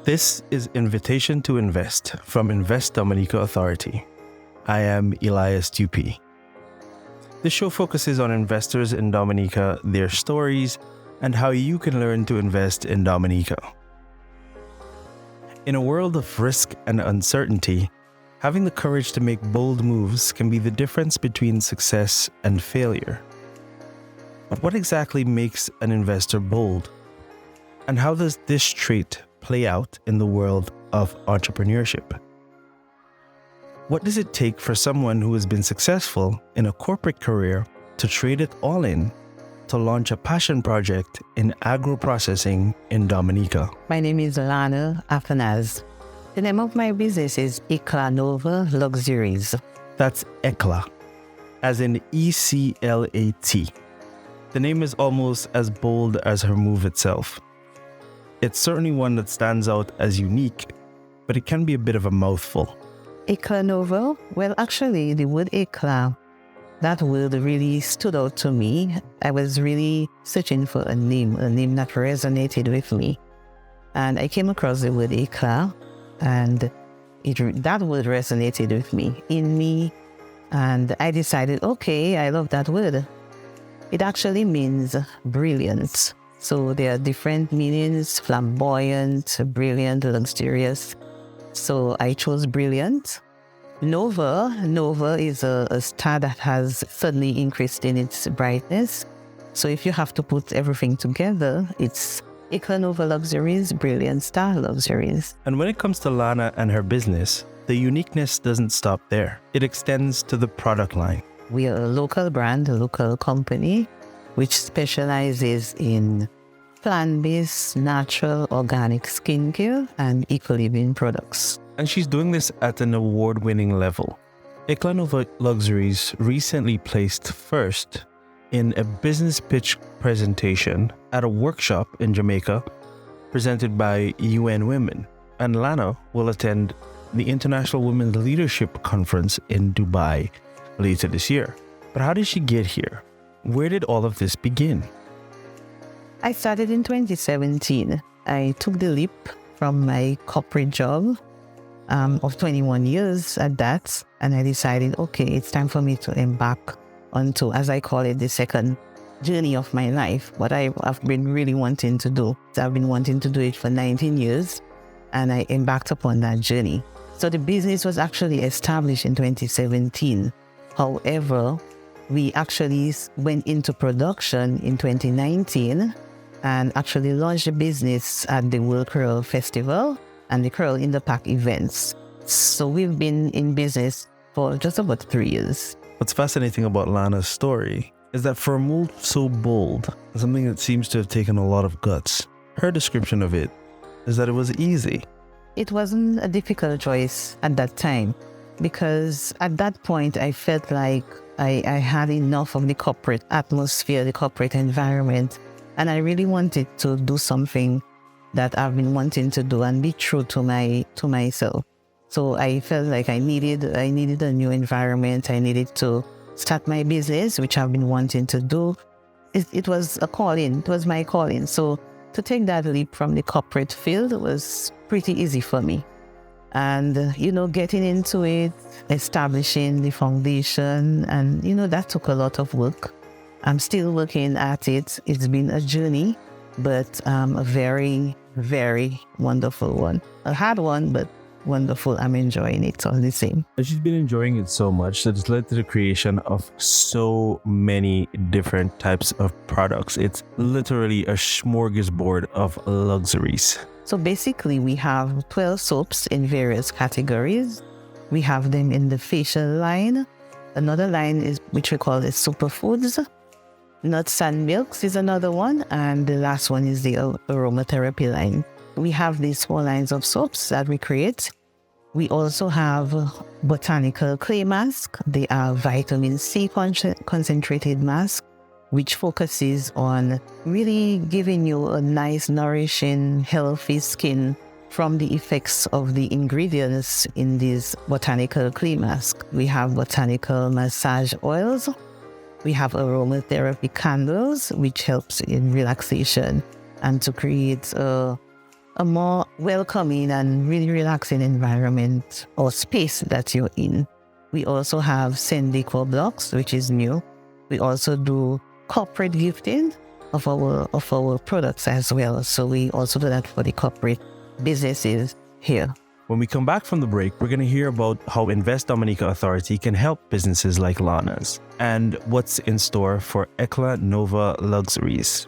This is Invitation to Invest from Invest Dominica Authority. I am Elias Dupe. This show focuses on investors in Dominica, their stories, and how you can learn to invest in Dominica. In a world of risk and uncertainty, having the courage to make bold moves can be the difference between success and failure. But what exactly makes an investor bold? And how does this trait play out in the world of entrepreneurship? What does it take for someone who has been successful in a corporate career to trade it all in to launch a passion project in agro-processing in Dominica? My name is Lana, Athanaze. The name of my business is Eclat Nova Luxuries. That's Eclat, as in E-C-L-A-T. The name is almost as bold as her move itself. It's certainly one that stands out as unique, but it can be a bit of a mouthful. Eclat Nova? Well, actually, the word Eclat, that word really stood out to me. I was really searching for a name that resonated with me. And I came across the word Eclat, and that word resonated with me, in me. And I decided, okay, I love that word. It actually means brilliant. So there are different meanings: flamboyant, brilliant, luxurious. So I chose brilliant. Nova is a star that has suddenly increased in its brightness. So if you have to put everything together, it's Eclat Nova Luxuries, Brilliant Star Luxuries. And when it comes to Lana and her business, the uniqueness doesn't stop there. It extends to the product line. We are a local brand, a local company, which specializes in plant-based, natural, organic skincare and eco-living products. And she's doing this at an award-winning level. Eclat Nova Luxuries recently placed first in a business pitch presentation at a workshop in Jamaica presented by UN Women. And Lana will attend the International Women's Leadership Conference in Dubai later this year. But how did she get here? Where did all of this begin? I started in 2017. I took the leap from my corporate job of 21 years at that, and I decided, okay, it's time for me to embark onto, as I call it, the second journey of my life, what I've been really wanting to do. I've been wanting to do it for 19 years, and I embarked upon that journey. So the business was actually established in 2017. However, we actually went into production in 2019 and actually launched the business at the World Curl Festival and the Curl in the Park events. So we've been in business for just about 3 years. What's fascinating about Lana's story is that for a move so bold, something that seems to have taken a lot of guts, her description of it is that it was easy. It wasn't a difficult choice at that time, because at that point I felt like I had enough of the corporate atmosphere, the corporate environment, and I really wanted to do something that I've been wanting to do and be true to myself. So I felt like I needed a new environment. I needed to start my business, which I've been wanting to do. It was a calling. It was my calling. So to take that leap from the corporate field was pretty easy for me. And, getting into it, establishing the foundation, and, that took a lot of work. I'm still working at it. It's been a journey, but a very, very wonderful one. A hard one, but wonderful. I'm enjoying it all the same. She's been enjoying it so much that it's led to the creation of so many different types of products. It's literally a smorgasbord of luxuries. So basically, we have 12 soaps in various categories. We have them in the facial line. Another line is which we call the superfoods. Nuts and milks is another one. And the last one is the aromatherapy line. We have these 4 lines of soaps that we create. We also have botanical clay mask. They are vitamin C concentrated mask, which focuses on really giving you a nice, nourishing, healthy skin from the effects of the ingredients in these botanical clay masks. We have botanical massage oils. We have aromatherapy candles, which helps in relaxation and to create a a more welcoming and really relaxing environment or space that you're in. We also have send decor blocks, which is new. We also do corporate gifting of our products as well. So we also do that for the corporate businesses here. When we come back from the break, we're going to hear about how Invest Dominica Authority can help businesses like Lana's and what's in store for Eclat Nova Luxuries.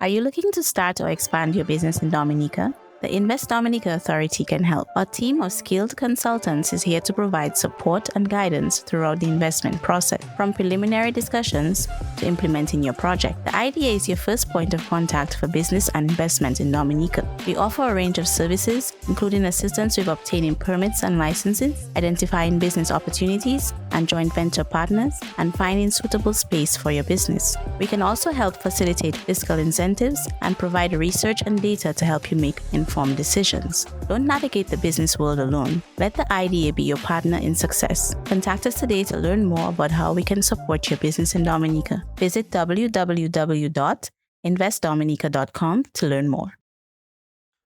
Are you looking to start or expand your business in Dominica? The Invest Dominica Authority can help. Our team of skilled consultants is here to provide support and guidance throughout the investment process, from preliminary discussions to implementing your project. The IDA is your first point of contact for business and investment in Dominica. We offer a range of services, including assistance with obtaining permits and licenses, identifying business opportunities and joint venture partners, and finding suitable space for your business. We can also help facilitate fiscal incentives and provide research and data to help you make informed decisions. Don't navigate the business world alone. Let the IDA be your partner in success. Contact us today to learn more about how we can support your business in Dominica. Visit www.investdominica.com to learn more.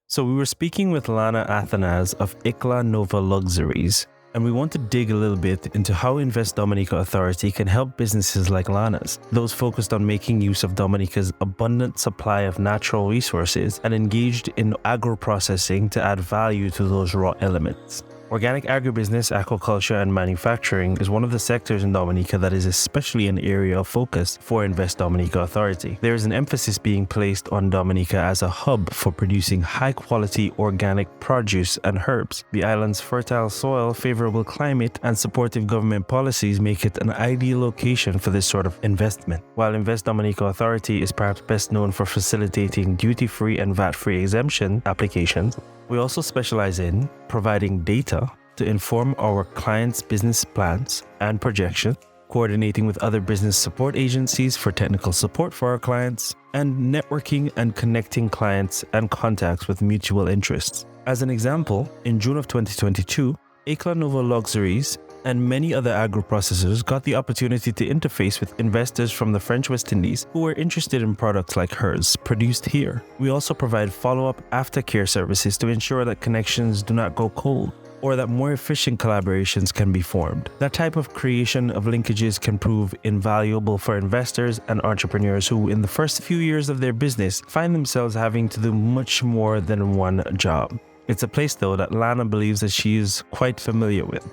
So we were speaking with Lana Athanaze of Eclat Nova Luxuries, and we want to dig a little bit into how Invest Dominica Authority can help businesses like Lana's, those focused on making use of Dominica's abundant supply of natural resources and engaged in agro-processing to add value to those raw elements. Organic agribusiness, aquaculture, and manufacturing is one of the sectors in Dominica that is especially an area of focus for Invest Dominica Authority. There is an emphasis being placed on Dominica as a hub for producing high-quality organic produce and herbs. The island's fertile soil, favorable climate, and supportive government policies make it an ideal location for this sort of investment. While Invest Dominica Authority is perhaps best known for facilitating duty-free and VAT-free exemption applications, we also specialize in providing data to inform our clients' business plans and projections, coordinating with other business support agencies for technical support for our clients, and networking and connecting clients and contacts with mutual interests. As an example, in June of 2022, Eclat Nova Luxuries and many other agro-processors got the opportunity to interface with investors from the French West Indies who were interested in products like hers produced here. We also provide follow-up aftercare services to ensure that connections do not go cold, or that more efficient collaborations can be formed. That type of creation of linkages can prove invaluable for investors and entrepreneurs who, in the first few years of their business, find themselves having to do much more than one job. It's a place, though, that Lana believes that she is quite familiar with.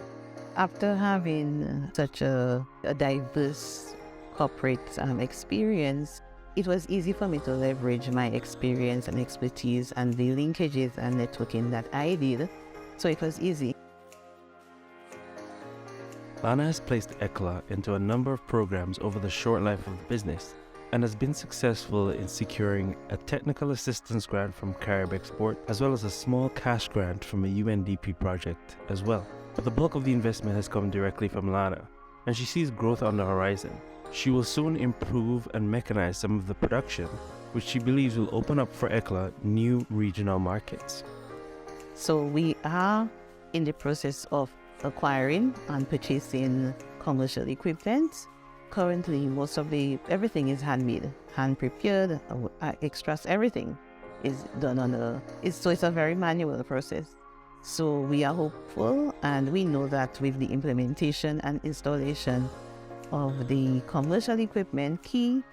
After having such a diverse corporate experience, it was easy for me to leverage my experience and expertise and the linkages and networking that I did. So it was easy. Lana has placed Eclat into a number of programs over the short life of the business and has been successful in securing a technical assistance grant from Carib Export as well as a small cash grant from a UNDP project as well. But the bulk of the investment has come directly from Lana, and she sees growth on the horizon. She will soon improve and mechanize some of the production, which she believes will open up for Eclat new regional markets. So we are in the process of acquiring and purchasing commercial equipment. Currently, most of everything is handmade, hand prepared, extras, everything is done so it's a very manual process. So we are hopeful, and we know that with the implementation and installation of the commercial equipment, key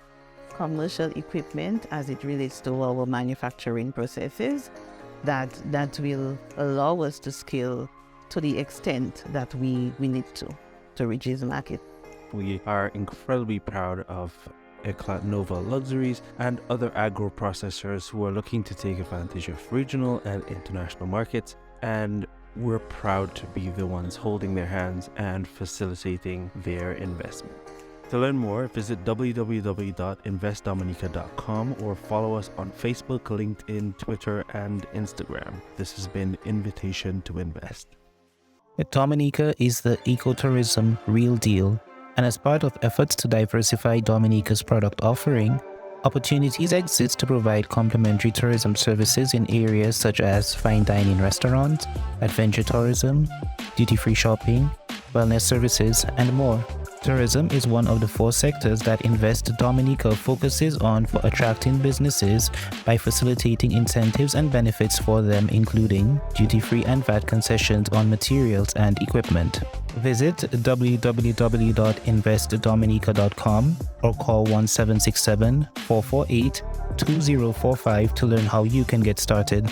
commercial equipment as it relates to our manufacturing processes, that will allow us to scale to the extent that we need to reach the market. We are incredibly proud of Eclat Nova Luxuries and other agro-processors who are looking to take advantage of regional and international markets, and we're proud to be the ones holding their hands and facilitating their investment. To learn more, visit www.investdominica.com or follow us on Facebook, LinkedIn, Twitter, and Instagram. This has been Invitation to Invest. Dominica is the ecotourism real deal, and as part of efforts to diversify Dominica's product offering, opportunities exist to provide complementary tourism services in areas such as fine dining restaurants, adventure tourism, duty-free shopping, wellness services, and more. Tourism is one of the 4 sectors that Invest Dominica focuses on for attracting businesses by facilitating incentives and benefits for them, including duty-free and VAT concessions on materials and equipment. Visit www.investdominica.com or call 1767-448-2045 to learn how you can get started.